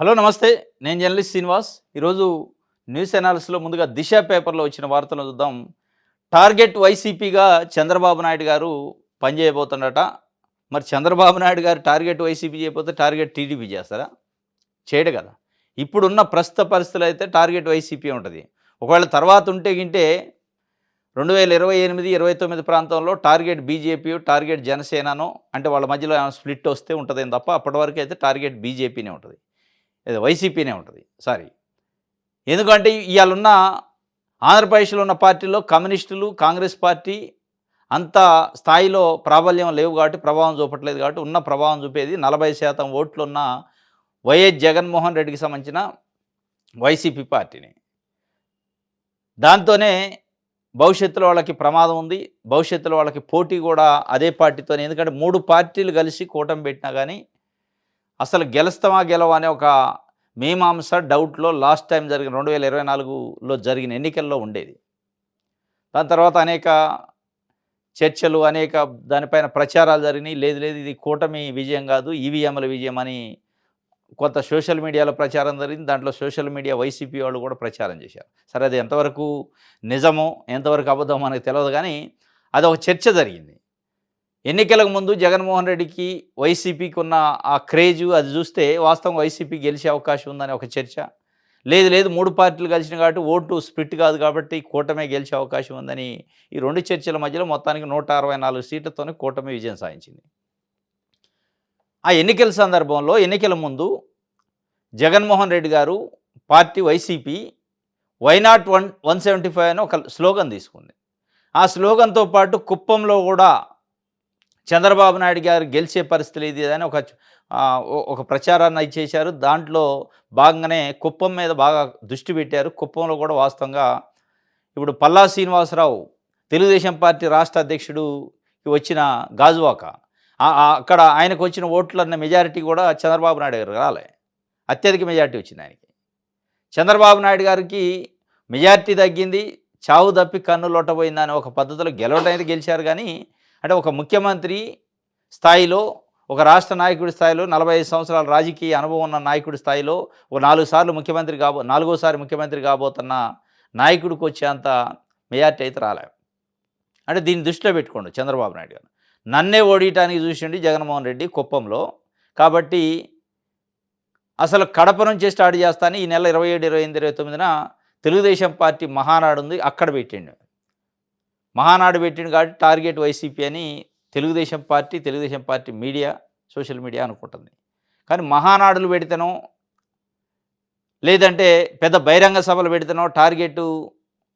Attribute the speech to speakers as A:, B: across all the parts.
A: Hello నమస్తే. నేను journalist Srinivas. ఈరోజు న్యూస్ అనాలిసిస్‌లో ముందుగా 'దిశ' పేపర్‌లో వచ్చిన వార్తలను చూద్దాం. టార్గెట్ వైసీపీగా చంద్రబాబు నాయుడు గారు పనిచేయబోతున్నారట. మరి చంద్రబాబు నాయుడు గారు టార్గెట్ వైసీపీ చేయకపోతే టార్గెట్ టీడీపీ చేస్తారా? చేయడు కదా! ఇప్పుడున్న ప్రస్తుత పరిస్థితులైతే టార్గెట్ వైసీపీ ఉంటది. ఒకవేళ తర్వాత ఉంటే గింటే 2028, 29 ప్రాంతంలో టార్గెట్ బీజేపీయో, టార్గెట్ జనసేననో అంటే వాళ్ళ మధ్యలో ఏమైనా స్ప్లిట్ వస్తే ఉంటదేమో తప్ప అప్పటి వరకైతే టార్గెట్ బీజేపీనే ఉంటది. ఏదో వైసీపీనే ఉంటది. సారీ. ఎందుకంటే ఇయాలున్న ఆంధ్రప్రదేశ్‌లో ఉన్న పార్టీల్లో కమ్యూనిస్టులు, కాంగ్రెస్ పార్టీ అంత స్థాయిలో ప్రాబల్యం లేవు కాబట్టి, ప్రభావం చూపట్లేదు కాబట్టి, ఉన్న ప్రభావం చూపేది 40% ఓట్లున్న వైఎస్ జగన్మోహన్ రెడ్డికి సంబంధించిన వైసీపీ పార్టీని. దాంతోనే భవిష్యత్తులో వాళ్ళకి ప్రమాదం ఉంది. భవిష్యత్తులో వాళ్ళకి పోటీ కూడా అదే పార్టీతోనే. ఎందుకంటే 3 పార్టీలు కలిసి కూటమి పెట్టినా గానీ, అసలు గెలుస్తామా గెలవా అనే ఒక మీమాంస డౌట్‌లో లాస్ట్ టైమ్ జరిగిన 2024లో జరిగిన ఎన్నికల్లో ఉండేది. దాని తర్వాత అనేక చర్చలు, అనేక దానిపైన ప్రచారాలు జరిగినాయి. లేదు లేదు ఇది కూటమి విజయం కాదు, ఈవీఎంల విజయం అని కొంత సోషల్ మీడియాలో ప్రచారం జరిగింది. దాంట్లో సోషల్ మీడియా వైసీపీ వాళ్ళు కూడా ప్రచారం చేశారు. సరే అది ఎంతవరకు నిజమో, ఎంతవరకు అబద్ధమో మనకు తెలవదు గానీ, అదొక చర్చ జరిగింది. ఎన్నికలకు ముందు జగన్మోహన్ రెడ్డికి, వైసీపీకి ఉన్న ఆ క్రేజు అది చూస్తే వాస్తవంగా వైసీపీ గెలిచే అవకాశం ఉందని ఒక చర్చ. లేదు లేదు 3 పార్టీలు కలిసినాయి కాబట్టి ఓటు స్ప్లిట్ కాదు కాబట్టి కూటమే గెలిచే అవకాశం ఉందని ఈ 2 చర్చల మధ్యలో మొత్తానికి 164 సీట్లతోనే కూటమి విజయం సాధించింది. ఆ ఎన్నికల సందర్భంలో ఎన్నికల ముందు జగన్మోహన్ రెడ్డి గారు పార్టీ వైసీపీ వై నాట్ 175 అని ఒక స్లోగన్ తీసుకుంది. ఆ స్లోగన్‌తో పాటు కుప్పంలో కూడా చంద్రబాబు నాయుడు గారు గెలిచే పరిస్థితి లేదు అని ఒక ప్రచారాన్ని చేశారు. దాంట్లో భాగంగానే కుప్పం మీద బాగా దృష్టి పెట్టారు. కుప్పంలో కూడా వాస్తవంగా ఇప్పుడు పల్లా శ్రీనివాసరావు తెలుగుదేశం పార్టీ రాష్ట్ర అధ్యక్షుడుకి వచ్చిన గాజువాక అక్కడ ఆయనకు వచ్చిన ఓట్లన్న మెజారిటీ కూడా చంద్రబాబు నాయుడు గారికి రాలే. అత్యధిక మెజారిటీ వచ్చింది ఆయనకి. చంద్రబాబు నాయుడు గారికి మెజారిటీ తగ్గింది. చావు తప్పి కన్ను లొట్టబోయిందని ఒక పద్ధతిలో గెలవడం అయితే గెలిచారు కానీ, అంటే ఒక ముఖ్యమంత్రి స్థాయిలో, ఒక రాష్ట్ర నాయకుడి స్థాయిలో 45 సంవత్సరాల రాజకీయ అనుభవం ఉన్న నాయకుడి స్థాయిలో ఓ 4 సార్లు ముఖ్యమంత్రి నాలుగోసారి ముఖ్యమంత్రి కాబోతున్న నాయకుడికి వచ్చేంత మెజారిటీ అయితే రాలే. అంటే దీన్ని దృష్టిలో పెట్టుకోండి చంద్రబాబు నాయుడు గారు. నన్నే ఓడియటానికి చూసిండు జగన్మోహన్ రెడ్డి కుప్పంలో. కాబట్టి అసలు కడప నుంచే స్టార్ట్ చేస్తాను. ఈ నెల 27, 28, 29న తెలుగుదేశం పార్టీ మహానాడు ఉంది. అక్కడ పెట్టిండు. మహానాడు పెట్టిండు కాబట్టి టార్గెట్ వైసీపీ అని Telugu Desam party media, social media అనుకుంటుంది. కానీ మహానాడులు పెడితేనో, లేదంటే పెద్ద బహిరంగ సభలు పెడితేనో టార్గెటు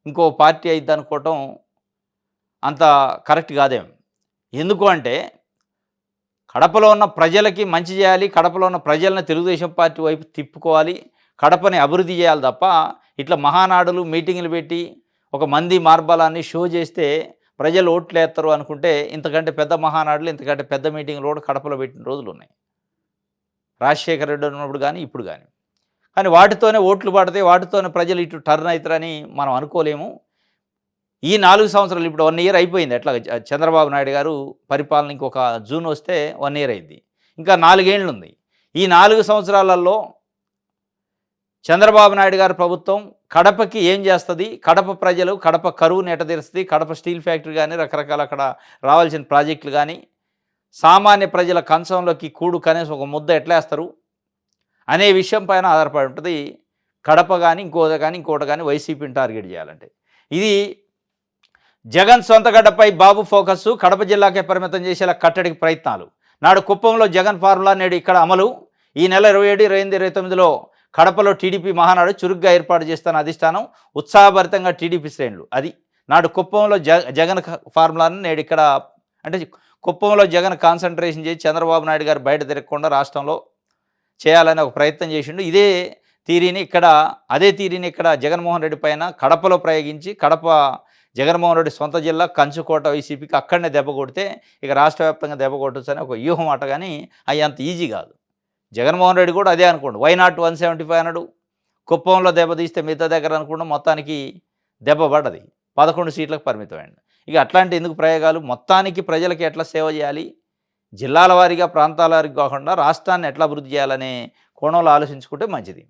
A: ఇంకో పార్టీ అయిద్దనుకోవటం అంత కరెక్ట్ కాదేమో. ఎందుకు అంటే కడపలో ఉన్న ప్రజలకి మంచి చేయాలి. కడపలో ఉన్న ప్రజలను తెలుగుదేశం పార్టీ వైపు తిప్పుకోవాలి. కడపని అభివృద్ధి చేయాలి తప్ప ఇట్లా మహానాడులు, మీటింగులు పెట్టి ఒక మంది మార్బలాన్ని షో చేస్తే ప్రజలు ఓట్లేస్తారు అనుకుంటే ఇంతకంటే పెద్ద మహానాడులు, ఇంతకంటే పెద్ద మీటింగులు కూడా కడపలో పెట్టిన రోజులున్నాయి. రాజశేఖర రెడ్డి ఉన్నప్పుడు కానీ, ఇప్పుడు కానీ. కానీ వాటితోనే ఓట్లు పడితే వాటితోనే ప్రజలు ఇటు టర్న్ అవుతారని మనం అనుకోలేము. ఈ 4 సంవత్సరాలు ఇప్పుడు 1 ఇయర్ అయిపోయింది. ఎట్లాగ చంద్రబాబు నాయుడు గారు పరిపాలన ఇంకొక జూన్ వస్తే 1 ఇయర్ అయింది. ఇంకా 4 ఏళ్ళు ఉంది. ఈ 4 సంవత్సరాలలో చంద్రబాబు నాయుడు గారి ప్రభుత్వం కడపకి ఏం చేస్తది? కడప ప్రజలు కడప కరువుని ఎట్ట తీరుస్తది? కడప స్టీల్ ఫ్యాక్టరీ గానీ, రకరకాల అక్కడ రావాల్సిన ప్రాజెక్టులు గానీ, సామాన్య ప్రజల కంచంలోకి కనీసం ఒక ముద్ద ఎట్లేస్తారు? అనే విషయం పైన ఆధారపడి ఉంటది. కడప గానీ, ఇంకోటి గానీ వైసీపీని టార్గెట్ చేయాలంటే. ఇది జగన్ సొంత గడ్డపై బాబు ఫోకస్సు, కడప జిల్లాకే పరిమితం చేసేలా కట్టడికి ప్రయత్నాలు. నాడు కుప్పంలో జగన్ ఫార్ములా, నేడు ఇక్కడ అమలు. ఈ నెల 27, 28, 29లో కడపలో టీడీపీ మహానాడు చురుగ్గా ఏర్పాటు చేస్తున్న అధిష్టానం. ఉత్సాహభరితంగా టీడీపీ శ్రేణులు. అది నాడు కుప్పంలో జగన్ ఫార్ములాను నేడు ఇక్కడ, అంటే కుప్పంలో జగన్ కాన్సన్ట్రేషన్ చేసి చంద్రబాబు నాయుడు గారు బయట తిరగకుండా రాష్ట్రంలో చేయాలని ఒక ప్రయత్నం చేసిండు. అదే తీరిని ఇక్కడ జగన్మోహన్ రెడ్డి పైన కడపలో ప్రయోగించి, కడప జగన్మోహన్ రెడ్డి సొంత జిల్లా కంచుకోట వైసీపీకి అక్కడనే దెబ్బ కొడితే ఇక రాష్ట్ర వ్యాప్తంగా దెబ్బ కొట్టొచ్చు అని ఒక వ్యూహం అట. కానీ అవి అంత ఈజీ కాదు. జగన్మోహన్ రెడ్డి కూడా అదే అనుకోండి. వై నాట్ 175 అన్నాడు. కుప్పంలో దెబ్బ తీస్తే మిగతా దగ్గర అనుకుండా మొత్తానికి దెబ్బ పడ్డది. 11 సీట్లకు పరిమితమైంది. ఇక అట్లాంటి ఎందుకు ప్రయోగాలు? మొత్తానికి ప్రజలకి ఎట్లా సేవ చేయాలి, జిల్లాల వారీగా, ప్రాంతాల వారీగా కాకుండా రాష్ట్రాన్ని ఎట్లా అభివృద్ధి చేయాలనే కోణంలో ఆలోచించుకుంటే మంచిది.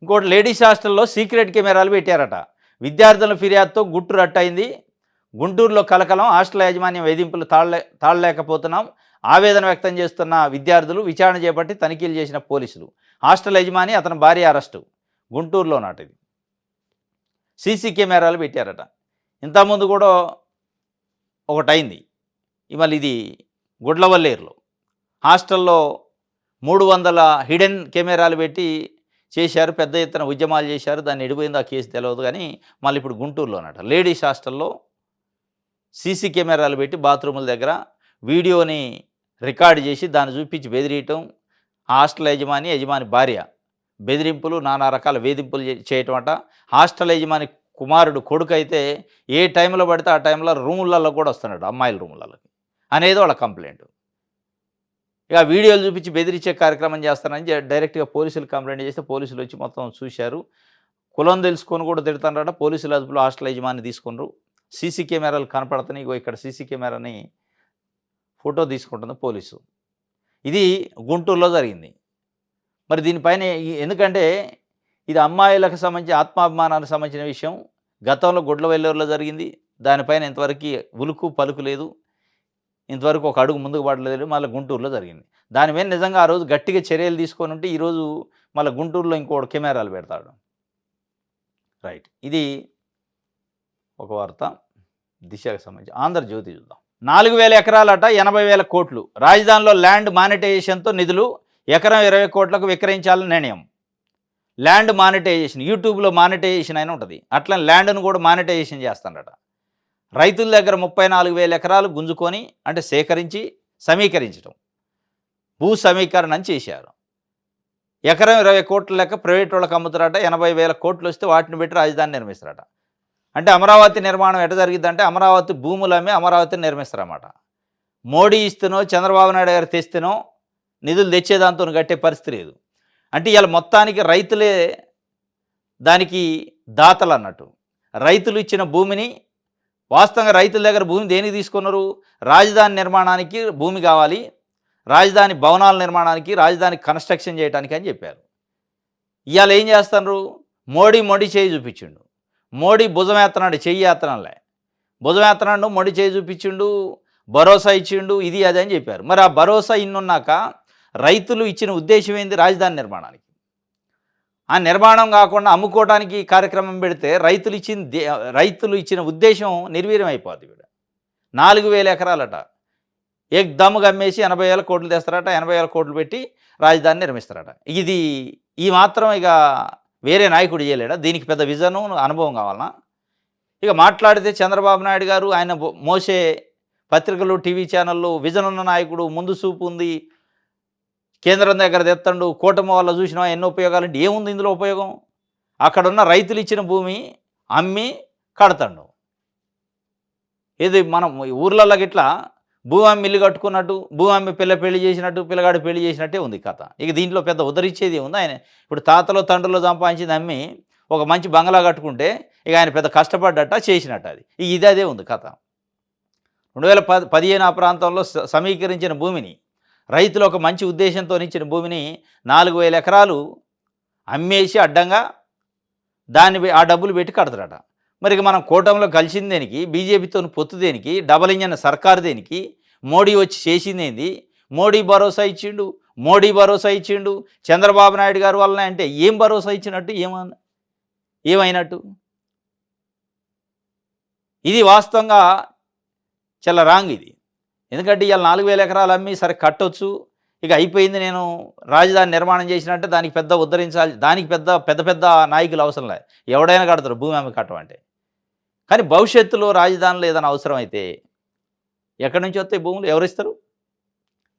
A: ఇంకోటి లేడీస్ హాస్టల్లో సీక్రెట్ కెమెరాలు పెట్టారట. విద్యార్థుల ఫిర్యాదుతో గుట్టు రట్టయింది. గుంటూరులో కలకలం, హాస్టల్ యాజమాన్యం వేధింపులు తాళలేకపోతున్నాం. ఆవేదన వ్యక్తం చేస్తున్న విద్యార్థులు, విచారణ చేపట్టి తనిఖీలు చేసిన పోలీసులు. హాస్టల్ యజమాని, అతని భార్య అరెస్టు. గుంటూరులో నాటిది. సీసీ కెమెరాలు పెట్టారట. ఇంతకుముందు కూడా ఒకటైంది. మళ్ళీ ఇది గుడ్లవల్లేరులో హాస్టల్లో 300 హిడెన్ కెమెరాలు పెట్టి చేశారు. పెద్ద ఎత్తున ఉద్యమాలు చేశారు. దాన్ని ఎడిపోయిందో ఆ కేసు తెలియదు కానీ మళ్ళీ ఇప్పుడు గుంటూరులోనట లేడీస్ హాస్టల్లో సీసీ కెమెరాలు పెట్టి బాత్రూముల దగ్గర వీడియోని రికార్డు చేసి దాన్ని చూపించి బెదిరియటం. హాస్టల్ యజమాని భార్య బెదిరింపులు, నానా రకాల వేధింపులు చేయటం అట. హాస్టల్ యజమాని కుమారుడు కొడుకు అయితే ఏ టైంలో పడితే ఆ టైంలో రూములలో కూడా వస్తున్నాడు, అమ్మాయిల రూములలోకి అనేది వాళ్ళ కంప్లైంట్. ఇక వీడియోలు చూపించి బెదిరించే కార్యక్రమం చేస్తానని డైరెక్ట్గా పోలీసులు కంప్లైంట్ చేస్తే పోలీసులు వచ్చి మొత్తం చూశారు. కులం తెలుసుకొని కూడా తిడతానట. పోలీసుల అదుపులో హాస్టల్ యజమాని తీసుకున్నారు. సీసీ కెమెరాలు కనపడుతున్నాయి. ఇగో ఇక్కడ సీసీ కెమెరాని ఫోటో తీసుకుంటుంది పోలీసు. ఇది గుంటూరులో జరిగింది. మరి దీనిపైన ఎందుకంటే ఇది అమ్మాయిలకు సంబంధించి ఆత్మాభిమానానికి సంబంధించిన విషయం. గతంలో గుడ్లవెల్లూరులో జరిగింది. దానిపైన ఇంతవరకు ఉలుకు పలుకు లేదు. ఇంతవరకు ఒక అడుగు ముందుకు పడలేదు. మళ్ళీ గుంటూరులో జరిగింది. దాని మీద నిజంగా ఆ రోజు గట్టిగా చర్యలు తీసుకొని ఉంటే ఈరోజు మళ్ళీ గుంటూరులో ఇంకోటి కెమెరాలు పెడతాడు. రైట్. ఇది ఒక వార్త దిశకు సంబంధించి. ఆంధ్రజ్యోతి చూద్దాం. 4,000 ఎకరాలట, 80,000 కోట్లు. రాజధానిలో ల్యాండ్ మానిటైజేషన్తో నిధులు. ఎకరం 20 కోట్లకు విక్రయించాలని నిర్ణయం. ల్యాండ్ మానిటైజేషన్, యూట్యూబ్లో మానిటైజేషన్ అయినా ఉంటుంది. అట్లా ల్యాండ్ను కూడా మానిటైజేషన్ చేస్తాడట. రైతుల దగ్గర 34,000 ఎకరాలు గుంజుకొని, అంటే సేకరించి సమీకరించడం, భూ సమీకరణ చేశారు. ఎకరం 20 కోట్ల లెక్క ప్రైవేట్ వాళ్ళకి అమ్ముతారట. 80,000 కోట్లు వస్తే వాటిని పెట్టి రాజధాని నిర్మిస్తారట. అంటే అమరావతి నిర్మాణం ఎట జరిగిద్దంటే అమరావతి భూములమ్మే అమరావతిని నిర్మిస్తారన్నమాట. మోడీ ఇస్తేనో చంద్రబాబు నాయుడు గారు తెస్తేనో నిధులు తెచ్చేదాంతో గట్టే పరిస్థితి లేదు. అంటే ఇలా మొత్తానికి రైతులే దానికి దాతలు అన్నట్టు. రైతులు ఇచ్చిన భూమిని వాస్తవంగా రైతుల దగ్గర భూమి దేనికి తీసుకున్నారు? రాజధాని నిర్మాణానికి భూమి కావాలి, రాజధాని భవనాల నిర్మాణానికి, రాజధాని కన్స్ట్రక్షన్ చేయడానికి అని చెప్పారు. ఇవాళ ఏం చేస్తున్నారు? మోడీ చేయి చూపించిండు. మోడీ భుజమేత్తనాడు, చెయ్యి ఎత్తనంలే. భుజమేత్తనాడు, మోడీ చేయి చూపించిండు, భరోసా ఇచ్చిండు, ఇది అది అని చెప్పారు. మరి ఆ భరోసా ఇన్నున్నాక రైతులు ఇచ్చిన ఉద్దేశం ఏంది? రాజధాని నిర్మాణానికి. ఆ నిర్మాణం కాకుండా అమ్ముకోవడానికి కార్యక్రమం పెడితే రైతులు ఇచ్చిన ఉద్దేశం నిర్వీర్యం అయిపోద్ది. 4,000 ఎకరాలట ఏకదమ్ముగా అమ్మేసి 80,000 కోట్లు తెస్తారట. 80,000 కోట్లు పెట్టి రాజధాని నిర్మిస్తారట. ఈ మాత్రం ఇక వేరే నాయకుడు చేయలేడా? దీనికి పెద్ద విజను అనుభవం కావాలన్నా? ఇక మాట్లాడితే చంద్రబాబు నాయుడు గారు ఆయన మోసే పత్రికలు, టీవీ ఛానళ్ళు, విజన్ ఉన్న నాయకుడు, ముందు చూపు ఉంది, కేంద్రం దగ్గర తెత్తండు, కూటమి వల్ల చూసినా ఎన్నో ఉపయోగాలు. అంటే ఏముంది ఇందులో ఉపయోగం? అక్కడున్న రైతులు ఇచ్చిన భూమి అమ్మి కడతాడు. ఇది మనం ఊర్లలో గిట్లా భూమి అమ్మి ఇల్లు కట్టుకున్నట్టు, భూమి అమ్మి పెళ్లి చేసినట్టు, పిల్లగాడు పెళ్లి చేసినట్టే ఉంది కథ. ఇక దీంట్లో పెద్ద ఉద్ధరించేది ఉంది. ఆయన ఇప్పుడు తాతలో తండ్రిలో సంపాదించింది అమ్మి ఒక మంచి బంగ్లా కట్టుకుంటే ఇక ఆయన పెద్ద కష్టపడ్డట, చేసినట్టు. అది అదే ఉంది కథ. 2015 ఆ ప్రాంతంలో సమీకరించిన భూమిని, రైతులు ఒక మంచి ఉద్దేశంతో ఇచ్చిన భూమిని 4,000 ఎకరాలు అమ్మేసి అడ్డంగా ఆ డబ్బులు పెట్టి కడతారట. మరి ఇక మనం కూటమిలో కలిసింది దేనికి? బీజేపీతో పొత్తు దేనికి? డబల్ ఇంజన్ సర్కారు దేనికి? మోడీ వచ్చి చేసింది ఏంది? మోడీ భరోసా ఇచ్చిండు చంద్రబాబు నాయుడు గారు వల్లనే. అంటే ఏం భరోసా ఇచ్చినట్టు? ఏమైనట్టు? ఇది వాస్తవంగా చాలా రాంగ్ ఇది. ఎందుకంటే ఇవాళ 4,000 ఎకరాలు అమ్మి సరే కట్టొచ్చు, ఇక అయిపోయింది, నేను రాజధాని నిర్మాణం చేసినట్టే దానికి పెద్ద ఉద్ధరించాలి, దానికి పెద్ద నాయకులు అవసరం లేదు. ఎవడైనా కడతారు భూమి అమ్మి కట్టమంటే. కానీ భవిష్యత్తులో రాజధానిలో ఏదైనా అవసరం అయితే ఎక్కడి నుంచి వస్తాయి భూములు? ఎవరిస్తారు?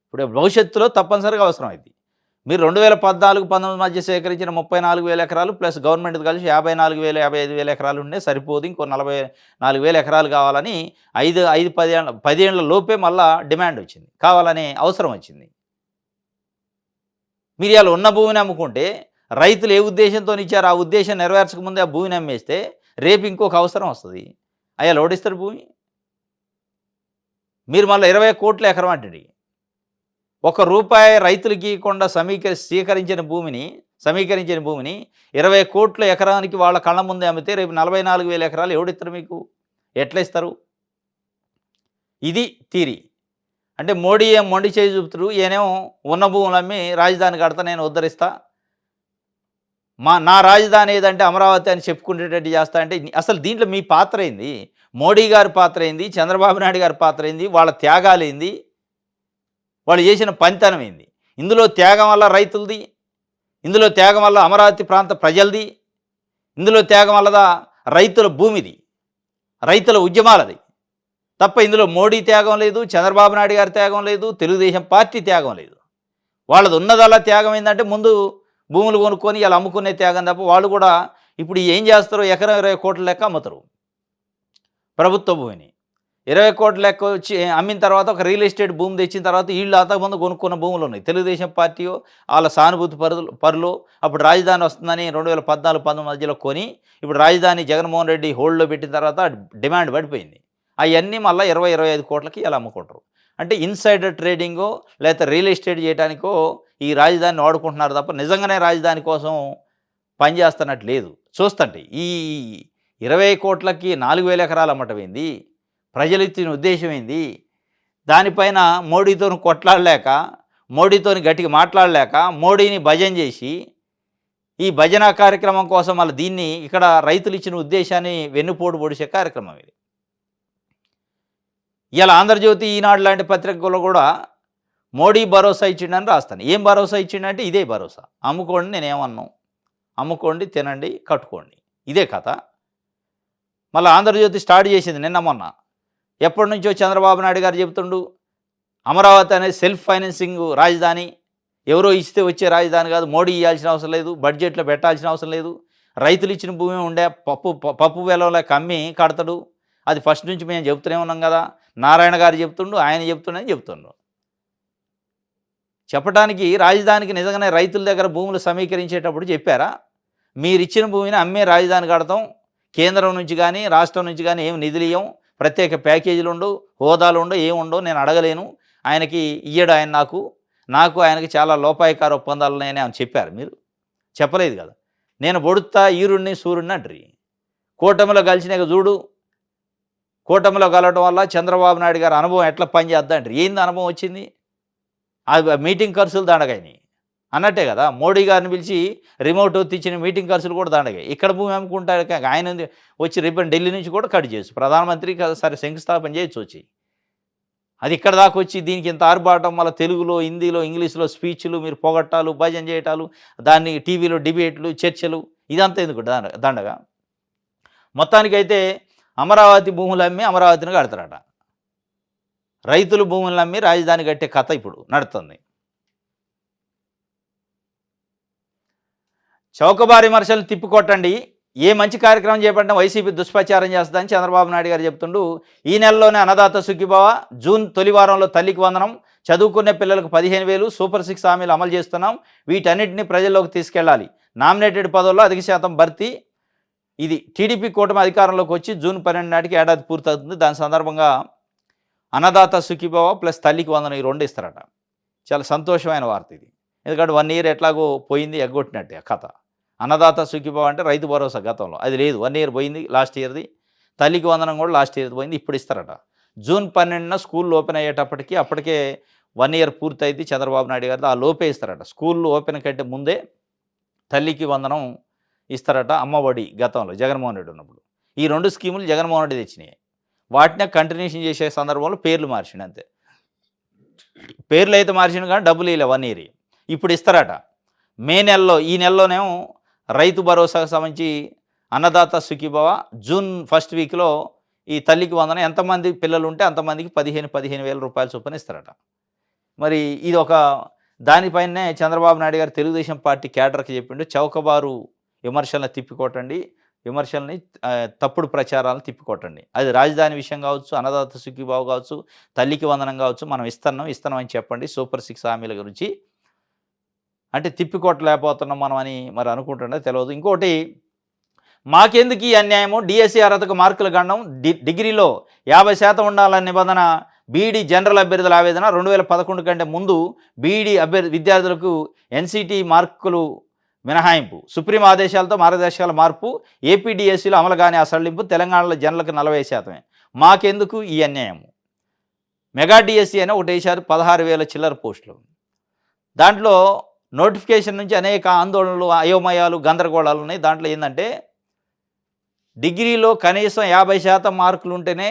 A: ఇప్పుడు భవిష్యత్తులో తప్పనిసరిగా అవసరం అయింది. మీరు 2014-19 మధ్య సేకరించిన 34,000 ఎకరాలు ప్లస్ గవర్నమెంట్ కలిసి 54,000 55,000 ఎకరాలు ఉండే సరిపోదు, ఇంకో 44,000 ఎకరాలు కావాలని 10 ఏళ్ల లోపే మళ్ళా డిమాండ్ వచ్చింది, కావాలనే అవసరం వచ్చింది. మీరు ఇలా ఉన్న భూమిని అమ్ముకుంటే రైతులు ఏ ఉద్దేశంతో ఇచ్చారో ఆ ఉద్దేశం నెరవేర్చకముందే ఆ భూమిని అమ్మేస్తే రేపు ఇంకొక అవసరం వస్తుంది, అయ్యా లోడిస్తారు భూమి. మీరు మళ్ళీ 20 కోట్ల ఎకరం అంటే ఒక రూపాయి రైతులకి ఇయ్యకుండా సమీకరించిన భూమిని 20 కోట్ల ఎకరానికి వాళ్ళ కళ్ళ ముందే అమ్మితే రేపు 44,000 ఎకరాలు ఎవడిస్తారు మీకు? ఎట్లా ఇస్తారు? ఇది థియరీ. అంటే మోడీ ఏం మొండి చేయి చూపుతాడు. ఈయనేమో ఉన్న భూములు అమ్మి రాజధాని కడతా, నేను ఉద్ధరిస్తా, నా రాజధాని ఏదంటే అమరావతి అని చెప్పుకునేటట్టు చేస్తా అంటే అసలు దీంట్లో మీ పాత్ర ఏంది? మోడీ గారి పాత్ర ఏంది? చంద్రబాబు నాయుడు గారి పాత్ర ఏంది? వాళ్ళ త్యాగాలేంది? వాళ్ళు చేసిన పనితనం ఏంది? ఇందులో త్యాగం వల్ల రైతులది, ఇందులో త్యాగం వల్ల అమరావతి ప్రాంత ప్రజలది, ఇందులో త్యాగం వల్లదా రైతుల భూమిది, రైతుల ఉద్యమాలది తప్ప ఇందులో మోడీ త్యాగం లేదు, చంద్రబాబు నాయుడు గారి త్యాగం లేదు, తెలుగుదేశం పార్టీ త్యాగం లేదు. వాళ్ళది ఉన్నదల్లా త్యాగం ఏంటంటే ముందు భూములు కొనుక్కొని ఇలా అమ్ముకునే త్యాగం తప్ప వాళ్ళు కూడా ఇప్పుడు ఏం చేస్తారో ఎకరం 20 కోట్ల లెక్క అమ్ముతారు ప్రభుత్వ భూమిని. 20 కోట్ల లెక్క వచ్చి అమ్మిన తర్వాత ఒక రియల్ ఎస్టేట్ భూమి తెచ్చిన తర్వాత వీళ్ళు అంతకుముందు కొనుక్కున్న భూములు ఉన్నాయి. తెలుగుదేశం పార్టీ వాళ్ళ సానుభూతి పరులు అప్పుడు రాజధాని వస్తుందని 2014-19 మధ్యలో కొని ఇప్పుడు రాజధాని జగన్మోహన్ రెడ్డి హోల్డ్లో పెట్టిన తర్వాత డిమాండ్ పడిపోయింది. అవన్నీ మళ్ళీ 20-25 కోట్లకి ఇలా అమ్ముకుంటారు. అంటే ఇన్సైడర్ ట్రేడింగో లేకపోతే రియల్ ఎస్టేట్ చేయడానికో ఈ రాజధానిని వాడుకుంటున్నారు తప్ప నిజంగానే రాజధాని కోసం పనిచేస్తున్నట్టు లేదు. చూస్తండి ఈ 20 కోట్లకి 4,000 ఎకరాలు అమ్మటం ఏంది? ప్రజలు ఇచ్చిన ఉద్దేశం ఏంది? దానిపైన మోడీతో కొట్లాడలేక, మోడీతో గట్టిగా మాట్లాడలేక మోడీని భజన చేసి ఈ భజన కార్యక్రమం కోసం మళ్ళీ దీన్ని ఇక్కడ రైతులు ఇచ్చిన ఉద్దేశాన్ని వెన్నుపోటు పొడిచే కార్యక్రమం ఇది. ఇలా ఆంధ్రజ్యోతి, ఈనాడు లాంటి పత్రికల్లో కూడా మోడీ భరోసా ఇచ్చిండని రాస్తాను. ఏం భరోసా ఇచ్చిండంటే ఇదే భరోసా. అమ్ముకోండి, నేనేమన్నాను, అమ్ముకోండి, తినండి, కట్టుకోండి, ఇదే కథ. మళ్ళీ ఆంధ్రజ్యోతి స్టార్ట్ చేసింది నిన్న మొన్న. ఎప్పటి నుంచో చంద్రబాబు నాయుడు గారు చెబుతుండు అమరావతి అనేది సెల్ఫ్ ఫైనాన్సింగ్ రాజధాని, ఎవరో ఇస్తే వచ్చే రాజధాని కాదు, మోడీ ఇవ్వాల్సిన అవసరం లేదు, బడ్జెట్లో పెట్టాల్సిన అవసరం లేదు, రైతులు ఇచ్చిన భూమి ఉండే పప్పు వెలంలో కమ్మి కడతాడు. అది ఫస్ట్ నుంచి మేము చెబుతూనే ఉన్నాం కదా. నారాయణ గారు చెప్తుండు, ఆయన చెప్తుండని చెప్తుండ్రు. చెప్పడానికి రాజధానికి నిజంగానే రైతుల దగ్గర భూములు సమీకరించేటప్పుడు చెప్పారా? మీరు ఇచ్చిన భూమిని అమ్మే రాజధాని కడతాం, కేంద్రం నుంచి కానీ రాష్ట్రం నుంచి కానీ ఏం నిధులు ఇవ్వం, ప్రత్యేక ప్యాకేజీలు ఉండవు, హోదాలు ఉండవు, ఏముండవు, నేను అడగలేను, ఆయనకి ఇయ్యడు, ఆయన నాకు ఆయనకి చాలా లోపాయకార ఒప్పందాలు ఉన్నాయని ఆయన చెప్పారు. మీరు చెప్పలేదు కదా. నేను బొడుతా ఈరుణ్ణి సూర్యుడిని అంటారు. కూటమిలో కలిసినాక చూడు, కూటమిలో కలవడం వల్ల చంద్రబాబు నాయుడు గారి అనుభవం ఎట్లా పనిచేద్దా అంటారు. ఏంది అనుభవం వచ్చింది? ఆ మీటింగ్ ఖర్చులు దండగాయని అన్నట్టే కదా. మోడీ గారిని పిలిచి రిమోట్ తెచ్చిన మీటింగ్ ఖర్చులు కూడా దండగాయి. ఇక్కడ భూమి అమ్ముకుంటారు, ఆయన వచ్చి రిబ్బన్ ఢిల్లీ నుంచి కూడా కట్ చేయొచ్చు, ప్రధానమంత్రికి సరే శంకుస్థాపన చేయొచ్చు వచ్చి. అది ఇక్కడ దాకా వచ్చి దీనికి ఇంత ఆర్భాటం, మళ్ళీ తెలుగులో, హిందీలో, ఇంగ్లీష్లో స్పీచ్లు, మీరు పొగట్టాలు, భజన చేయటాలు, దాన్ని టీవీలో డిబేట్లు, చర్చలు, ఇదంతా ఎందుకు దండగా? మొత్తానికైతే అమరావతి భూములు అమ్మి అమరావతిని కడతారట. రైతులు భూములను అమ్మి రాజధాని కట్టే కథ ఇప్పుడు నడుస్తుంది. చౌకబారు విమర్శలు తిప్పికొట్టండి, ఏ మంచి కార్యక్రమం చేపట్టినా వైసీపీ దుష్ప్రచారం చేస్తుందని చంద్రబాబు నాయుడు గారు చెప్తుండు. ఈ నెలలోనే అన్నదాత సుఖీభవ, జూన్ తొలి వారంలో తల్లికి వందనం, చదువుకునే పిల్లలకు 15,000, సూపర్ 6 హామీలు అమలు చేస్తున్నాం, వీటన్నిటిని ప్రజల్లోకి తీసుకెళ్లాలి, నామినేటెడ్ పదవుల్లో అధిక శాతం భర్తీ. ఇది టీడీపీ కూటమి అధికారంలోకి వచ్చి జూన్ 12 నాటికి ఏడాది పూర్తవుతుంది. దాని సందర్భంగా అన్నదాత సుఖీభవ ప్లస్ తల్లికి వందనం ఈ 2 ఇస్తారట. చాలా సంతోషమైన వార్త ఇది. ఎందుకంటే 1 ఇయర్ ఎట్లాగో పోయింది, ఎగ్గొట్టినట్టే ఆ కథ. అన్నదాత సుఖీభవ అంటే రైతు భరోసా గతంలో అది లేదు, 1 ఇయర్ పోయింది లాస్ట్ ఇయర్ది. తల్లికి వందనం కూడా లాస్ట్ ఇయర్ పోయింది, ఇప్పుడు ఇస్తారట. జూన్ 12న స్కూళ్ళు ఓపెన్ అయ్యేటప్పటికి అప్పటికే 1 ఇయర్ పూర్తయింది చంద్రబాబు నాయుడు గారిది. ఆ లోపే ఇస్తారట. స్కూళ్ళు ఓపెన్ కంటే ముందే తల్లికి వందనం ఇస్తారట. అమ్మఒడి గతంలో జగన్మోహన్ రెడ్డి ఉన్నప్పుడు ఈ 2 స్కీములు జగన్మోహన్ రెడ్డి తెచ్చినాయి. వాటినే కంటిన్యూషన్ చేసే సందర్భంలో పేర్లు మార్చిండు అంతే. పేర్లు అయితే మార్చిండు కానీ డబ్బులు ఇలా 1 ఇయర్ ఇప్పుడు ఇస్తారట. మే నెలలో, ఈ నెలలోనేమో రైతు భరోసాకు సంబంధించి అన్నదాత సుఖీభవ, జూన్ ఫస్ట్ వీక్లో ఈ తల్లికి వందనం ఎంతమంది పిల్లలు ఉంటే అంతమందికి 15,000 రూపాయల చొప్పున ఇస్తారట. మరి ఇది ఒక దానిపైనే చంద్రబాబు నాయుడు గారు తెలుగుదేశం పార్టీ క్యాడర్కి చెప్పిండు, చౌకబారు విమర్శలను తిప్పికొట్టండి, విమర్శల్ని తప్పుడు ప్రచారాలను తిప్పికొట్టండి. అది రాజధాని విషయం కావచ్చు, అన్నదాత సుఖీభవ కావచ్చు, తల్లికి వందనం కావచ్చు, మనం ఇస్తున్నాం అని చెప్పండి. సూపర్ 6 హామీల గురించి అంటే తిప్పికొట్టలేకపోతున్నాం మనం అని మరి అనుకుంటుండే తెలియదు. ఇంకోటి, మాకెందుకు ఈ అన్యాయము, డిఎస్సి అర్హతకు మార్కులు గండం, డిగ్రీలో 50% ఉండాలన్న నిబంధన బీఈడీ జనరల్ అభ్యర్థుల ఆవేదన 2011 కంటే ముందు బీఈడీ విద్యార్థులకు ఎన్సీటీ మార్కులు మినహాయింపు, సుప్రీం ఆదేశాలతో మార్గదర్శకాల మార్పు, ఏపీడీఎస్సీలో అమలు కాని ఆ సడలింపు, తెలంగాణలో జనరల్కి 40%. మాకెందుకు ఈ అన్యాయం? మెగా డిఎస్సీ అని ఒకటి వేశారు, 16,000 చిల్లర పోస్టులు. దాంట్లో నోటిఫికేషన్ నుంచి అనేక ఆందోళనలు, అయోమయాలు, గందరగోళాలు ఉన్నాయి. దాంట్లో ఏంటంటే డిగ్రీలో కనీసం 50% మార్కులు ఉంటేనే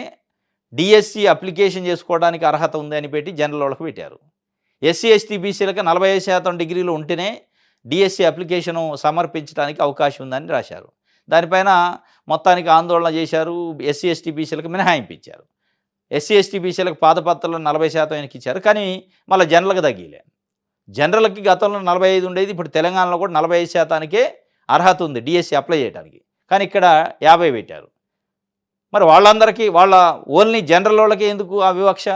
A: డిఎస్సి అప్లికేషన్ చేసుకోవడానికి అర్హత ఉంది అని పెట్టి జనరల్ వాళ్ళకి పెట్టారు. ఎస్సీ ఎస్టీ బీసీలకు 45% డిగ్రీలు ఉంటేనే డిఎస్సి అప్లికేషను సమర్పించడానికి అవకాశం ఉందని రాశారు. దానిపైన మొత్తానికి ఆందోళన చేశారు. ఎస్సీ ఎస్టీ బీసీలకు మినహాయింపు ఇచ్చారు. ఎస్సీ ఎస్టీ బీసీలకు పాదపత్రాలు 40% ఆయనకి ఇచ్చారు. కానీ మళ్ళీ జనరల్కి తగ్గిలే. జనరల్కి గతంలో 45 ఉండేది, ఇప్పుడు తెలంగాణలో కూడా 45%కే అర్హత ఉంది డిఎస్సి అప్లై చేయడానికి. కానీ ఇక్కడ 50 పెట్టారు. మరి వాళ్ళందరికీ ఓన్లీ జనరల్ వాళ్ళకి ఎందుకు ఆ వివక్ష?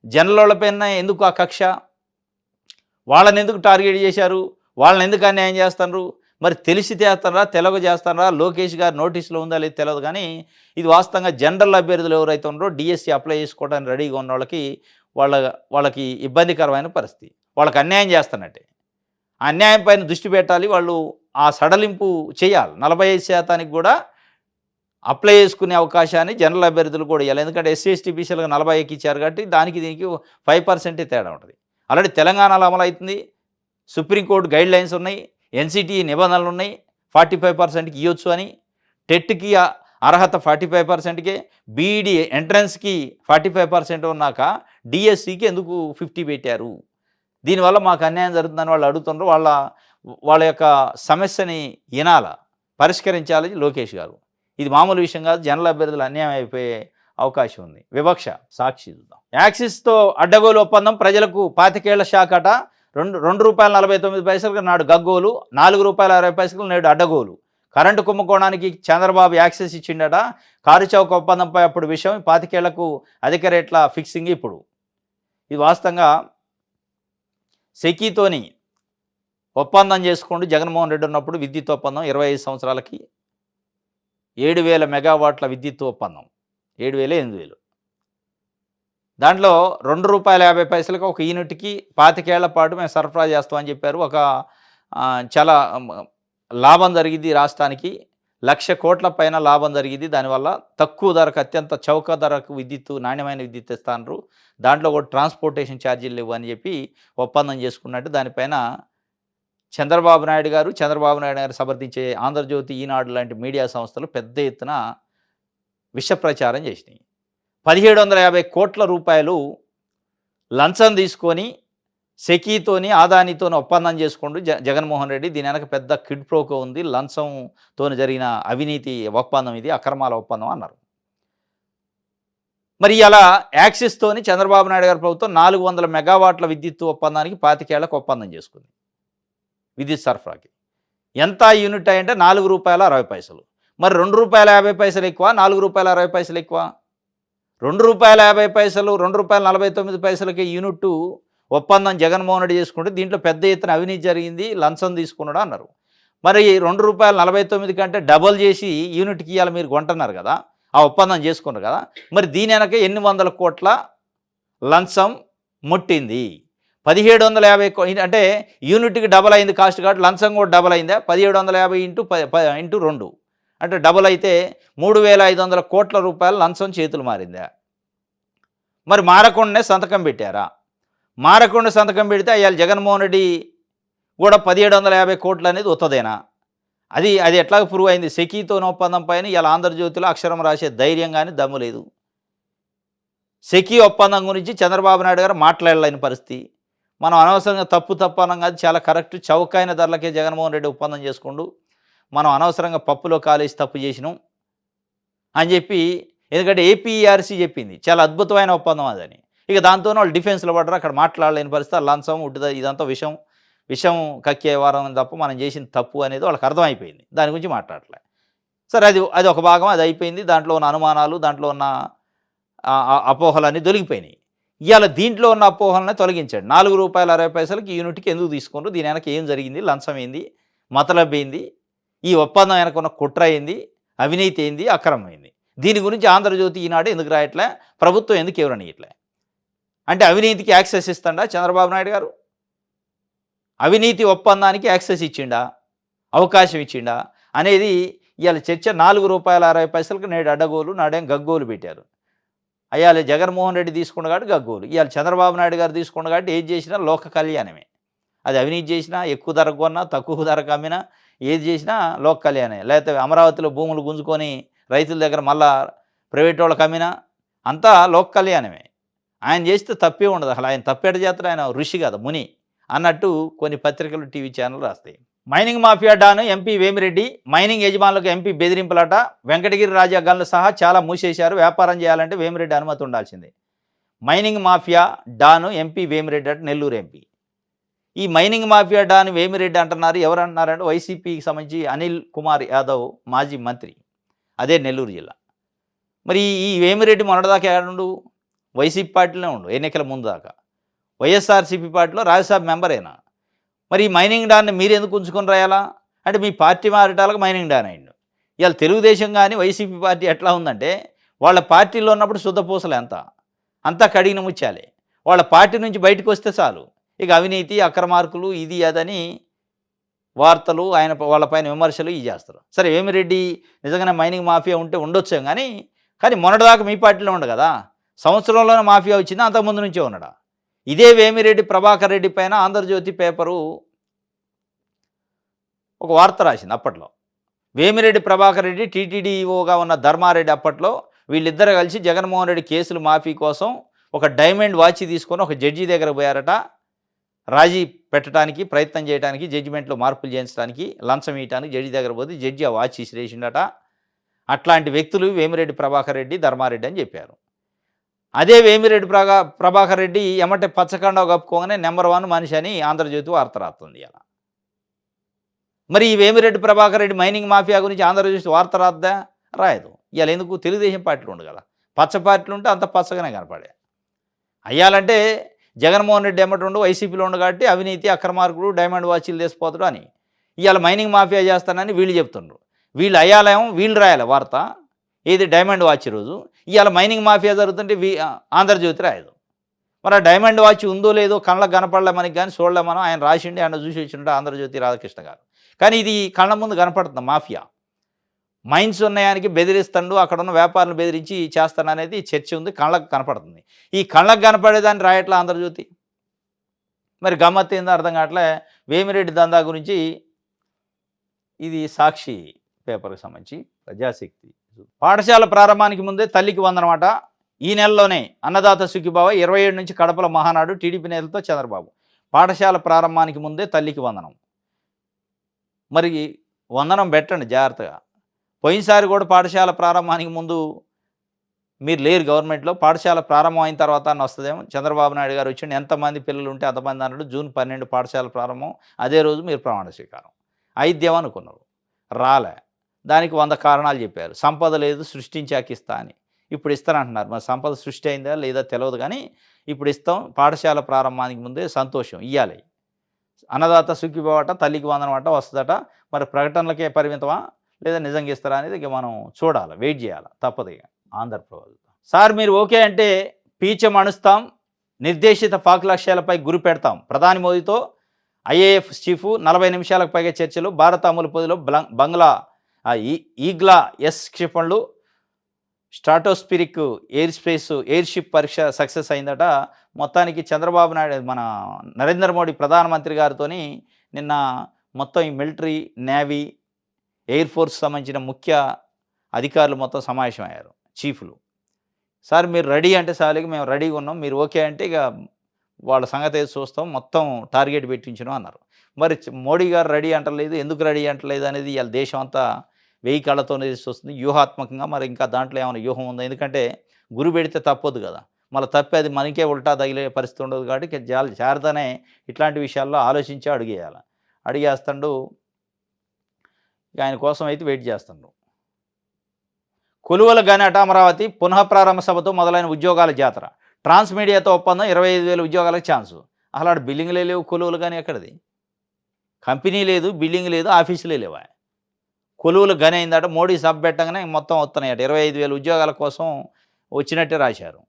A: జనరల్ వాళ్ళపైన ఎందుకు ఆ కక్ష? వాళ్ళని ఎందుకు టార్గెట్ చేశారు? వాళ్ళని ఎందుకు అన్యాయం చేస్తున్నారు? మరి తెలిసి చేస్తారా, తెలవ చేస్తారా? లోకేష్ గారు నోటీసులో ఉందా లేదు తెలియదు. కానీ ఇది వాస్తవంగా జనరల్ అభ్యర్థులు ఎవరైతే ఉన్నారో డిఎస్సి అప్లై చేసుకోవడానికి రెడీగా ఉన్న వాళ్ళకి ఇబ్బందికరమైన పరిస్థితి. వాళ్ళకి అన్యాయం చేస్తున్నట్టే. ఆ అన్యాయం పైన దృష్టి పెట్టాలి. వాళ్ళు ఆ సడలింపు చేయాలి. 45%కి కూడా అప్లై చేసుకునే అవకాశాన్ని జనరల్ అభ్యర్థులు కూడా ఇవ్వాలి. ఎందుకంటే ఎస్సీ ఎస్టీ బీసీలకు 40కి ఇచ్చారు కాబట్టి దానికి దీనికి 5% తేడా ఉంటుంది. ఆల్రెడీ తెలంగాణలో అమలు అవుతుంది. సుప్రీంకోర్టు గైడ్ లైన్స్ ఉన్నాయి, ఎన్సిటి నిబంధనలు ఉన్నాయి, 45%కి ఇవ్వచ్చు అని. టెట్కి అర్హత 45%కే, బీఈడి ఎంట్రన్స్కి 45% ఉన్నాక డిఎస్సికి ఎందుకు 50 పెట్టారు? దీనివల్ల మాకు అన్యాయం జరుగుతుందని వాళ్ళు అడుగుతున్నారు. వాళ్ళ యొక్క సమస్యని పరిష్కరించాలి లోకేష్ గారు. ఇది మామూలు విషయం కాదు. జనరల్ అభ్యర్థులు అన్యాయం అయిపోయే అవకాశం ఉంది. వివక్ష. సాక్షి చూద్దాం. యాక్సిస్తో అడ్డగోలు ఒప్పందం, ప్రజలకు 25 ఏళ్ల షాక్ అట. ₹2.49 నాడు గగ్గోలు, ₹4.60 నేడు అడ్డగోలు. కరెంటు కుంభకోణానికి చంద్రబాబు యాక్సెస్ ఇచ్చిండట. కారు చౌక ఒప్పందంపై అప్పుడు విషయం, 25 ఏళ్లకు అధిక రేట్ల ఫిక్సింగ్ ఇప్పుడు. ఇది వాస్తవంగా సెకీతోని ఒప్పందం చేసుకుంటూ జగన్మోహన్ రెడ్డి ఉన్నప్పుడు విద్యుత్ ఒప్పందం 25 సంవత్సరాలకి 7,000 మెగావాట్ల విద్యుత్ ఒప్పందం, 7,000 8,000. దాంట్లో ₹2.50 ఒక యూనిట్కి 25 ఏళ్ల పాటు మేము సరఫరా చేస్తామని చెప్పారు. చాలా లాభం జరిగింది రాష్ట్రానికి. 1,00,000 కోట్ల పైన లాభం జరిగింది. దానివల్ల తక్కువ ధరకు, అత్యంత చౌక ధరకు నాణ్యమైన విద్యుత్ ఇస్తాను. దాంట్లో కూడా ట్రాన్స్పోర్టేషన్ ఛార్జీలు లేవు అని చెప్పి ఒప్పందం చేసుకున్నట్టు దానిపైన చంద్రబాబు నాయుడు గారు సమర్థించే ఆంధ్రజ్యోతి, ఈనాడు లాంటి మీడియా సంస్థలు పెద్ద ఎత్తున విష ప్రచారం చేసినాయి. 1,750 కోట్ల రూపాయలు లంచం తీసుకొని సెకీతోని, ఆదానితోని ఒప్పందం చేసుకుంటూ జగన్మోహన్ రెడ్డి. దీని వెనక పెద్ద కిడ్ ప్రోకో ఉంది. లంచంతో జరిగిన అవినీతి ఒప్పందం ఇది, అక్రమాల ఒప్పందం అన్నారు. మరి అలా యాక్సిస్తోని చంద్రబాబు నాయుడు గారి ప్రభుత్వం 400 మెగావాట్ల విద్యుత్ ఒప్పందానికి 25 ఏళ్లకు ఒప్పందం చేసుకుంది విద్యుత్ సరఫరాకి. ఎంత యూనిట్ అంటే ₹4.60. మరి ₹2.50 ఎక్కువ, ₹4.60 ఎక్కువ? ₹2.50, ₹2.49 యూనిట్ ఒప్పందం జగన్మోహన్ రెడ్డి చేసుకుంటే దీంట్లో పెద్ద ఎత్తున అవినీతి జరిగింది, లంచం తీసుకున్నాడు అన్నారు. మరి ₹2.49 కంటే డబల్ చేసి యూనిట్కి ఇవ్వాలి మీరు కొంటున్నారు కదా, ఆ ఒప్పందం చేసుకున్నారు కదా. మరి దీని వెనక ఎన్ని వందల కోట్ల లంచం ముట్టింది? 1,750 అంటే యూనిట్కి డబల్ అయింది కాస్ట్ కాబట్టి లంచం కూడా డబల్ అయిందా? 1,750 ఇంటూ 2 అంటే డబల్ అయితే 3,500 కోట్ల రూపాయలు లంచం చేతులు మారిందా? మరి మారకుండానే సంతకం పెట్టారా? మారకుండా సంతకం పెడితే అయ్యాలి జగన్మోహన్ రెడ్డి కూడా 1,750 కోట్లు అనేది ఉత్తదేనా? అది ఎట్లా ప్రూవ్ అయింది? సెకీతో ఒప్పందం పైన ఇలా ఆంధ్రజ్యోతిలో అక్షరం రాసే ధైర్యం కానీ దమ్ము లేదు. సెకీ ఒప్పందం గురించి చంద్రబాబు నాయుడు గారు మాట్లాడలేని పరిస్థితి. మనం అనవసరంగా తప్పు అనం కాదు, చాలా కరెక్ట్. చౌకైన ధరలకే జగన్మోహన్ రెడ్డి ఒప్పందం చేసుకుంటూ మనం అనవసరంగా పప్పులో కాలేసి తప్పు చేసినాం అని చెప్పి, ఎందుకంటే ఏపీఆర్సీ చెప్పింది చాలా అద్భుతమైన ఒప్పందం అదని. ఇక దాంతో వాళ్ళు డిఫెన్స్లో పడ్డారు. అక్కడ మాట్లాడలేని పరిస్థితి. లంచం ఇదంతా విషం కక్కే వారం తప్ప మనం చేసిన తప్పు అనేది వాళ్ళకి అర్థమైపోయింది. దాని గురించి మాట్లాడలే. సరే, అది ఒక భాగం, అది అయిపోయింది. దాంట్లో ఉన్న అనుమానాలు, దాంట్లో ఉన్న అపోహలన్నీ తొలగిపోయినాయి. ఇవాళ దీంట్లో ఉన్న అపోహలనే తొలగించాడు. ₹4.60 యూనిట్కి ఎందుకు తీసుకున్నారు? దీని వెనక ఏం జరిగింది? లంచం ఏంది? మతలబ్ ఏంది? ఈ ఒప్పందం వెనక ఉన్న కుట్ర ఏంది? అవినీతి ఏంది? అక్రమం ఏంది? దీని గురించి ఆంధ్రజ్యోతి, ఈనాడు ఎందుకు రాయట్లే? ప్రభుత్వం ఎందుకు ఎవరనియట్లే? అంటే అవినీతికి యాక్సెస్ ఇస్తాడా చంద్రబాబు నాయుడు గారు? అవినీతి ఒప్పందానికి యాక్సెస్ ఇచ్చిండా? అవకాశం ఇచ్చిండా? అనేది ఇవాళ చర్చ. ₹4.60కి నేడు అడ్డగోలు, నాడేం గగ్గోలు పెట్టారు. అయ్యాల జగన్మోహన్ రెడ్డి తీసుకున్న కాబట్టి గగ్గోలు. ఇవాళ చంద్రబాబు నాయుడు గారు తీసుకున్న కాబట్టి ఏది చేసినా లోక కళ్యాణమే. అది అవినీతి చేసినా, ఎక్కువ ధరకు కొన్నా, తక్కువ ధరకు అమ్మినా, ఏది చేసినా లోక కళ్యాణమే. లేకపోతే అమరావతిలో భూములు గుంజుకొని రైతుల దగ్గర మళ్ళా ప్రైవేట్ వాళ్ళకి అమ్మినా అంతా లోక కళ్యాణమే. ఆయన చేస్తే తప్పే ఉండదు. అసలు ఆయన తప్పేట చేస్తాడు, ఆయన ఋషి కాదు ముని అన్నట్టు కొన్ని పత్రికలు, టీవీ ఛానల్ రాస్తాయి. మైనింగ్ మాఫియా డాను ఎంపీ వేమిరెడ్డి, మైనింగ్ యజమానులకు ఎంపీ బెదిరింపులట. వెంకటగిరి రాజా గన్లు సహా చాలా మూసేశారు. వ్యాపారం చేయాలంటే వేమిరెడ్డి అనుమతి ఉండాల్సిందే. మైనింగ్ మాఫియా డాను ఎంపీ వేమిరెడ్డి అట, నెల్లూరు ఎంపీ. ఈ మైనింగ్ మాఫియా డాను వేమిరెడ్డి అంటున్నారు. ఎవరు అంటున్నారంటే వైసీపీకి సంబంధించి అనిల్ కుమార్ యాదవ్, మాజీ మంత్రి, అదే నెల్లూరు జిల్లా. మరి ఈ వేమిరెడ్డి మొన్నటిదాకా ఏడుండు? వైసీపీ పార్టీలోనే ఉండు ఎన్నికల ముందు దాకా. వైఎస్ఆర్సీపీ పార్టీలో రాజ్యసభ మెంబర్ అయినా. మరి ఈ మైనింగ్ డాన్ని మీరు ఎందుకు ఉంచుకొని రాయాలా? అంటే మీ పార్టీ మారటాలకు మైనింగ్ డాన్ అయిండు. ఇవాళ తెలుగుదేశం కానీ వైసీపీ పార్టీ ఎట్లా ఉందంటే, వాళ్ళ పార్టీలో ఉన్నప్పుడు శుద్ధపూసలు అంతా కడిగిన ముత్యాలే. వాళ్ళ పార్టీ నుంచి బయటకు వస్తే చాలు ఇక అవినీతి, అక్రమార్కులు, ఇది అదని వార్తలు, వాళ్ళ పైన విమర్శలు ఇవి చేస్తారు. సరే వేమిరెడ్డి నిజంగానే మైనింగ్ మాఫియా ఉంటే ఉండొచ్చాం కానీ మొన్నటిదాకా మీ పార్టీలో ఉండు కదా. సంవత్సరంలోనే మాఫియా వచ్చిందా, అంతకుముందు నుంచే ఉన్నాడా? ఇదే వేమిరెడ్డి ప్రభాకర్ రెడ్డి పైన ఆంధ్రజ్యోతి పేపరు ఒక వార్త రాసింది అప్పట్లో. వేమిరెడ్డి ప్రభాకర్ రెడ్డి, టీటీడీఓగా ఉన్న ధర్మారెడ్డి అప్పట్లో వీళ్ళిద్దరు కలిసి జగన్మోహన్ రెడ్డి కేసులు మాఫీ కోసం ఒక డైమండ్ వాచ్ తీసుకొని ఒక జడ్జి దగ్గర పోయారట. రాజీ పెట్టడానికి ప్రయత్నం చేయడానికి, జడ్జిమెంట్లో మార్పులు చేయించడానికి, లంచం ఇవ్వడానికి జడ్జి దగ్గర పోతే జడ్జి ఆ వాచ్ ఇసిరేసిండట. అట్లాంటి వ్యక్తులు వేమిరెడ్డి ప్రభాకర్ రెడ్డి, ధర్మారెడ్డి అని చెప్పారు. అదే వేమిరెడ్డి ప్రభాకర్ రెడ్డి ఎమ్మటే పచ్చకండా కప్పుకోగానే నెంబర్ 1 మనిషి అని ఆంధ్రజ్యోతి వార్త రాస్తుంది ఇలా. మరి ఈ వేమిరెడ్డి ప్రభాకర్ రెడ్డి మైనింగ్ మాఫియా గురించి ఆంధ్రజ్యోతి వార్త రాద్దా? రాయదు. ఇవాళ ఎందుకు? తెలుగుదేశం పార్టీలు ఉండు కదా. పచ్చ పార్టీలు ఉంటే అంత పచ్చగానే కనపడే. అయ్యాలంటే జగన్మోహన్ రెడ్డి ఎమ్మటి ఉండు, వైసీపీలో ఉండు కాబట్టి అవినీతి, అక్రమార్కుడు, డైమండ్ వాచీలు తీసిపోతాడు అని. ఇవాళ మైనింగ్ మాఫియా చేస్తానని వీళ్ళు చెప్తుండ్రు. వీళ్ళు అయ్యాలేమో వీళ్ళు రాయాలి వార్త, ఏది డైమండ్ వాచ్ రోజు. ఇవాళ మైనింగ్ మాఫియా జరుగుతుంటే ఆంధ్రజ్యోతి రాయదు. మరి ఆ డైమండ్ వాచ్ ఉందో లేదో కళ్ళకు కనపడలే మనకి, కానీ చూడలే మనం. ఆయన రాసిండి, ఆయన చూసి వచ్చిండే ఆంధ్రజ్యోతి రాధాకృష్ణ గారు. కానీ ఇది కళ్ళ ముందు కనపడుతుంది మాఫియా. మైన్స్ ఉన్నాయానికి బెదిరిస్తాడు, అక్కడ ఉన్న వ్యాపారులను బెదిరించి చేస్తాను అనేది చర్చ ఉంది, కళ్ళకు కనపడుతుంది. ఈ కళ్ళకు కనపడేదాన్ని రాయట్లా ఆంధ్రజ్యోతి. మరి గమ్మత్తు ఏందో అర్థం కావట్లే. వేమిరెడ్డి దందా గురించి ఇది సాక్షి పేపర్కి సంబంధించి ప్రజాశక్తి. పాఠశాల ప్రారంభానికి ముందే తల్లికి వందనమాట. ఈ నెలలోనే అన్నదాత సుఖీభావ 27 నుంచి కడపల మహానాడు, టీడీపీ నేతలతో చంద్రబాబు. పాఠశాల ప్రారంభానికి ముందే తల్లికి వందనం. మరి వందనం పెట్టండి జాగ్రత్తగా. పోయినసారి కూడా పాఠశాల ప్రారంభానికి ముందు మీరు లేరు గవర్నమెంట్లో, పాఠశాల ప్రారంభం అయిన తర్వాత అని వస్తుందేమో. చంద్రబాబు నాయుడు గారు వచ్చిండు, ఎంతమంది పిల్లలు ఉంటే అంతమంది అన్నాడు. జూన్ 12 పాఠశాల ప్రారంభం, అదే రోజు మీరు ప్రమాణ స్వీకారం. అయిద్దేమో అనుకున్నారు, రాలే. దానికి 100 కారణాలు చెప్పారు. సంపద లేదు, సృష్టించాక ఇస్తా అని. ఇప్పుడు ఇస్తానంటున్నారు. మరి సంపద సృష్టి అయిందా లేదా తెలియదు, కానీ ఇప్పుడు ఇస్తాం. పాఠశాల ప్రారంభానికి ముందే సంతోషం ఇవ్వాలి. అన్నదాత సుఖీభావట, తల్లికి వందనమాట వస్తుందట. మరి ప్రకటనలకే పరిమితమా లేదా నిజంగా ఇస్తారా అనేది ఇక మనం చూడాలి, వెయిట్ చేయాలి, తప్పదు. ఇక ఆంధ్రప్రదేశ్ సార్ మీరు ఓకే అంటే పీచం అణుస్తాం, నిర్దేశిత పాక్ లక్ష్యాలపై గురి పెడతాం. ప్రధాని మోదీతో ఐఏఎఫ్ చీఫ్ 40 నిమిషాలకు పైగా చర్చలు. భారత అమలు పొదిలో బంగ్లా ఈగ్లా ఎస్ క్షిపణులు. స్ట్రాటోస్పిరిక్ ఎయిర్ షిప్ పరీక్ష సక్సెస్ అయిందట. మొత్తానికి చంద్రబాబు నాయుడు, మన నరేంద్ర మోడీ ప్రధానమంత్రి గారితో నిన్న మొత్తం ఈ మిలిటరీ, నేవీ, ఎయిర్ ఫోర్స్ సంబంధించిన ముఖ్య అధికారులు మొత్తం సమావేశమయ్యారు, చీఫ్లు. సార్ మీరు రెడీ అంటే సార్లకి మేము రెడీగా ఉన్నాం, మీరు ఓకే అంటే ఇక వాళ్ళ సంగతి ఏది చూస్తాం, మొత్తం టార్గెట్ పెట్టించను అన్నారు. మరి మోడీ గారు రెడీ అంటలేదు, ఎందుకు రెడీ అంటలేదు అనేది ఇవాళ దేశం అంతా 1000 కళ్ళతోనే వస్తుంది వ్యూహాత్మకంగా. మరి ఇంకా దాంట్లో ఏమైనా వ్యూహం ఉందా? ఎందుకంటే గురి పెడితే తప్పొద్దు కదా, మళ్ళీ తప్పి అది మనకే ఉల్టా తగిలే పరిస్థితి ఉండదు. కాబట్టి జాగ్రత్తనే ఇట్లాంటి విషయాల్లో ఆలోచించి అడిగేస్తాడు. ఆయన కోసం అయితే వెయిట్ చేస్తాడు. కొలువల గనట అమరావతి పునఃప్రారంభ సభతో మొదలైన ఉద్యోగాల జాతర. ట్రాన్స్మీడియాతో ఒప్పందం, 25,000 ఉద్యోగాలకు ఛాన్సు. అసలు బిల్డింగ్లే లేవు, కొలువులు కానీ ఎక్కడిది? కంపెనీ లేదు, బిల్డింగ్ లేదు, ఆఫీసులే లేవా? కొలువులు గని అయిందట. మోడీ సభ పెట్టగానే మొత్తం వస్తున్నాయట. 25,000 ఉద్యోగాల కోసం వచ్చినట్టే రాశారు.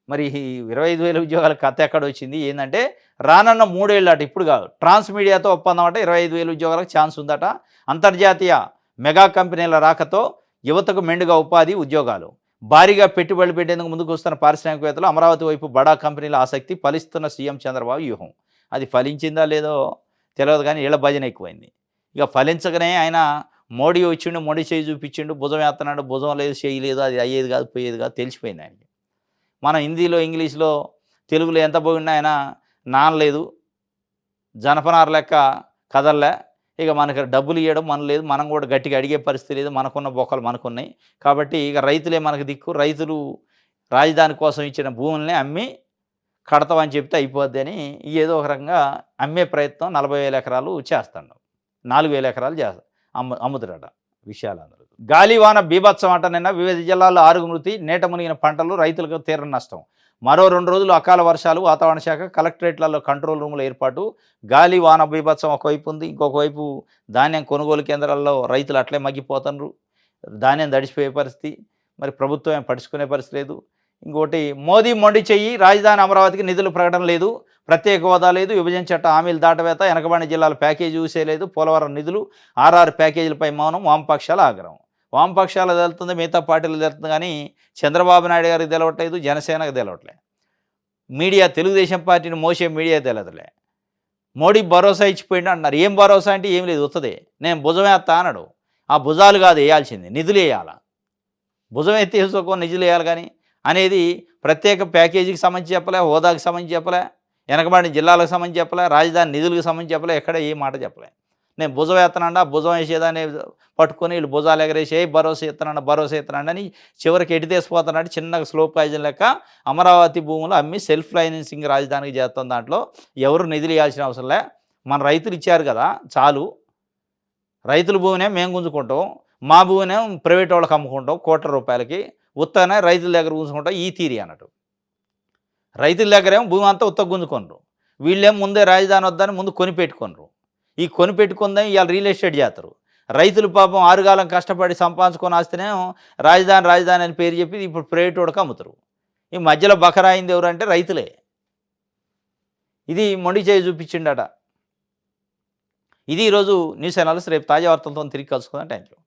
A: మరి ఈ 25,000 ఉద్యోగాల కథ ఎక్కడొచ్చింది? ఏందంటే రానున్న 3 ఏళ్ళట ఇప్పుడు గాదు. ట్రాన్స్ మీడియాతో ఒప్పందం అట 25,000 ఉద్యోగాలకు ఛాన్స్ ఉందట. అంతర్జాతీయ మెగా కంపెనీల రాకతో యువతకు మెండుగా ఉపాధి, ఉద్యోగాలు. భారీగా పెట్టుబడులు పెట్టేందుకు ముందుకొస్తున్న పారిశ్రామికవేత్తలు, అమరావతి వైపు బడా కంపెనీల ఆసక్తి, ఫలిస్తున్న సీఎం చంద్రబాబు వ్యూహం. అది ఫలించిందా లేదో తెలవదు గానీ ఈళ్ళ భజన ఎక్కువైంది. ఇక ఫలించకనే ఆయన మోడీ వచ్చిండు, మొండి చెయ్యి చూపిచ్చిండు, భుజం ఎత్తన్నాడు, భుజం లేదు, చెయ్యి లేదు, అది అయ్యేది కాదు, పోయేది కాదు తెలిసిపోయింది ఆయనకి. మనం హిందీలో, ఇంగ్లీష్‌లో, తెలుగులో ఎంత పొగిడినా ఆయన నానలేదు. జనపనార లెక్క కదలలే. ఇక మనకి డబ్బులు ఇయ్యడం మన లేదు. మనం కూడా గట్టిగా అడిగే పరిస్థితి లేదు. మనకున్న బొక్కలు మనకున్నాయి. కాబట్టి ఇక రైతులే మనకు దిక్కు. రైతులు రాజధాని కోసం ఇచ్చిన భూముల్ని అమ్మి కడతామని చెప్తే అయిపోద్ది అని ఏదో ఒక రకంగా అమ్మే ప్రయత్నం 40,000 ఎకరాలు చేస్తాండు. 4,000 ఎకరాలు అమ్ముతాడట విషయాలందరూ. గాలివాన బీభత్సం అంట నిన్న వివిధ జిల్లాల్లో 6 మృతి, నీట మునిగిన పంటలు, రైతులకు తీవ్ర నష్టం. మరో 2 రోజులు అకాల వర్షాలు, వాతావరణ శాఖ కలెక్టరేట్లలో కంట్రోల్ రూముల ఏర్పాటు. గాలి వాన బీభత్సం ఒకవైపు ఉంది, ఇంకొక వైపు ధాన్యం కొనుగోలు కేంద్రాల్లో రైతులు అట్లే మగ్గిపోతున్నారు. ధాన్యం తడిసిపోయే పరిస్థితి. మరి ప్రభుత్వం ఏం పట్టించుకునే పరిస్థితి లేదు. ఇంకోటి మోదీ మొండి చెయ్యి, రాజధాని అమరావతికి నిధుల ప్రకటన లేదు, ప్రత్యేక హోదా లేదు, విభజన చట్ట హామీలు దాటవేత, వెనకబడిన జిల్లాల ప్యాకేజీ ఊసే లేదు, పోలవరం నిధులు, 6 ప్యాకేజీలపై మౌనం, వామపక్షాల ఆగ్రహం. వామపక్షాలు తెలుస్తుంది, మిగతా పార్టీలు తెలుస్తుంది కానీ చంద్రబాబు నాయుడు గారికి తెలవట్లేదు, జనసేనకు తెలవట్లేదు. మీడియా తెలుగుదేశం పార్టీని మోసే మీడియా తెలవదులే. మోడీ భరోసా ఇచ్చిపోయిండు అంటున్నారు. ఏం భరోసా అంటే ఏం లేదు, ఉత్తదే. నేను భుజమేస్తా అన్నాడు. ఆ భుజాలు కాదు వేయాల్సింది, నిధులు వేయాల. భుజం ఎత్తి వేసుకో నిధులు వేయాలి కానీ అనేది ప్రత్యేక ప్యాకేజీకి సంబంధించి చెప్పలే, హోదాకి సంబంధించి చెప్పలే, వెనకబడిన జిల్లాలకు సంబంధించి చెప్పలే, రాజధాని నిధులకు సంబంధించి చెప్పలే, ఎక్కడ ఏ మాట చెప్పలే. నేను భుజం ఎత్తనండి, ఆ భుజం వేసేదాన్ని పట్టుకొని వీళ్ళు భుజాలు ఎగరేసి భరోసా ఎత్తనండి, భరోసా ఎత్తనండి అని చివరికి ఎటు తీసిపోతున్నాడు. చిన్నగా స్లో పాయిజన్ లెక్క అమరావతి భూములు అమ్మి సెల్ఫ్ ఫైనాన్సింగ్ రాజధానికి చేస్తాం. దాంట్లో ఎవరు నిధులు ఇవ్వాల్సిన అవసరం లే. మన రైతులు ఇచ్చారు కదా చాలు. రైతుల భూమినే మేము గుంజుకుంటాం, మా భూమినే ప్రైవేట్ వాళ్ళకి అమ్ముకుంటాం కోట్ల రూపాయలకి, ఉత్తగానే రైతుల దగ్గర గుంజుకుంటాం. ఈ తీరి అన్నట్టు రైతుల దగ్గరేమో భూమి అంతా ఉత్తగ గుంజుకొనరు. వీళ్ళేమో ముందే రాజధాని వద్దని ముందు కొనిపెట్టుకొనరు. ఈ కొనిపెట్టుకుందని ఇవాళ రియల్ ఎస్టేట్ చేస్తారు. రైతులు పాపం ఆరుగాలం కష్టపడి సంపాదించుకొని వస్తేనేమో రాజధాని రాజధాని అని పేరు చెప్పి ఇప్పుడు ప్రైవేట్ వాడికి అమ్ముతారు. ఈ మధ్యలో బకరాయింది ఎవరంటే రైతులే. ఇది మొండి చేయి చూపించిండట. ఇది ఈరోజు న్యూస్ అనాలిసిస్. రేపు తాజా వార్తలతో తిరిగి కలుసుకుందాం. Thank you.